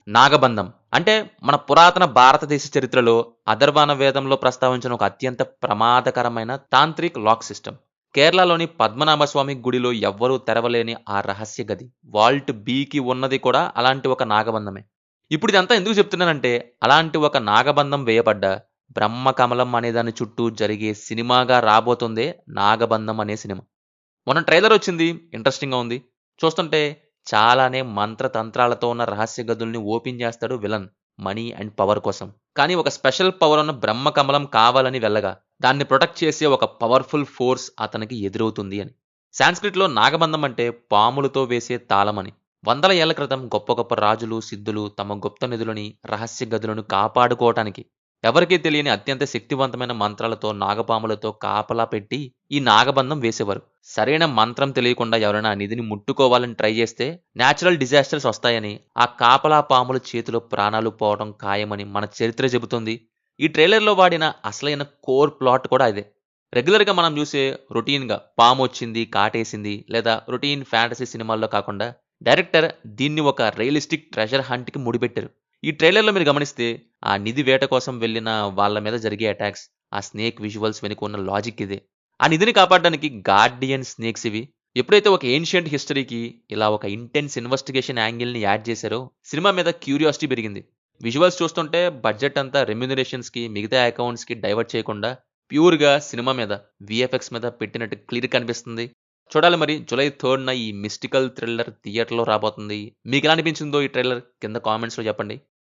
నాగబంధం అంటే మన పురాతన భారతదేశ చరిత్రలో అథర్వణ వేదంలో ప్రస్తావించిన ఒక అత్యంత ప్రమాదకరమైన తాంత్రిక్ లాక్ సిస్టమ్. కేరళలోని పద్మనాభ స్వామి గుడిలో ఎవ్వరూ తెరవలేని ఆ రహస్య గది వాల్ట్ బికి ఉన్నది కూడా అలాంటి ఒక నాగబంధమే. ఇప్పుడు ఇదంతా ఎందుకు చెప్తున్నానంటే, అలాంటి ఒక నాగబంధం వేయబడ్డ బ్రహ్మకమలం అనే దాని చుట్టూ జరిగే సినిమాగా రాబోతుందే నాగబంధం అనే సినిమా. మొన్న ట్రైలర్ వచ్చింది. ఇంట్రెస్టింగ్‌గా ఉంది. చూస్తుంటే చాలానే మంత్రతంత్రాలతో ఉన్న రహస్య గదుల్ని ఓపెన్ చేస్తాడు విలన్. మనీ అండ్ పవర్ కోసం. కానీ ఒక స్పెషల్ పవర్ ఉన్న బ్రహ్మ కమలం కావాలని వెళ్ళగా, దాన్ని ప్రొటెక్ట్ చేసే ఒక పవర్‌ఫుల్ ఫోర్స్ అతనికి ఎదురవుతుంది అని. సాంస్క్రిట్‌లో నాగబంధం అంటే పాములతో వేసే తాళమని. వందల ఏళ్ల క్రితం గొప్ప గొప్ప రాజులు, సిద్ధులు తమ గుప్త నిధులని, రహస్య గదులను కాపాడుకోవటానికి ఎవరికీ తెలియని అత్యంత శక్తివంతమైన మంత్రాలతో, నాగపాములతో కాపలా పెట్టి ఈ నాగబంధం వేసేవారు. సరైన మంత్రం తెలియకుండా ఎవరైనా ఆ నిధిని ముట్టుకోవాలని ట్రై చేస్తే నేచురల్ డిజాస్టర్స్ వస్తాయని, ఆ కాపలా పాముల చేతిలో ప్రాణాలు పోవడం ఖాయమని మన చరిత్ర చెబుతుంది. ఈ ట్రైలర్‌లో వాడిన అసలైన కోర్ ప్లాట్ కూడా అదే. రెగ్యులర్‌గా మనం చూసే రొటీన్‌గా పామొచ్చింది, కాటేసింది లేదా రొటీన్ ఫ్యాంటసీ సినిమాల్లో కాకుండా డైరెక్టర్ దీన్ని ఒక రియలిస్టిక్ ట్రెజర్ హంట్‌కి ముడిపెట్టారు. ఈ ట్రైలర్‌లో మీరు గమనిస్తే ఆ నిధి వేట కోసం వెళ్ళిన వాళ్ళ మీద జరిగే అటాక్స్, ఆ స్నేక్ విజువల్స్ వెనుక ఉన్న లాజిక్ ఇదే. ఆ నిధిని కాపాడడానికి గార్డియన్ స్నేక్స్ ఇవి. ఎప్పుడైతే ఒక ఏన్షియంట్ హిస్టరీకి ఇలా ఒక ఇంటెన్స్ ఇన్వెస్టిగేషన్ యాంగిల్‌ని యాడ్ చేశారో, సినిమా మీద క్యూరియాసిటీ పెరిగింది. విజువల్స్ చూస్తుంటే బడ్జెట్ అంతా రెమ్యూనరేషన్స్‌కి, మిగతా అకౌంట్స్‌కి డైవర్ట్ చేయకుండా ప్యూర్‌గా సినిమా మీద, వీఎఫ్ఎక్స్ మీద పెట్టినట్టు క్లియర్‌గా కనిపిస్తుంది. చూడాలి మరి జూలై 3న ఈ మిస్టికల్ థ్రిల్లర్ థియేటర్‌లో రాబోతుంది. మీకెలా అనిపించిందో ఈ ట్రైలర్ కింద కామెంట్స్‌లో చెప్పండి.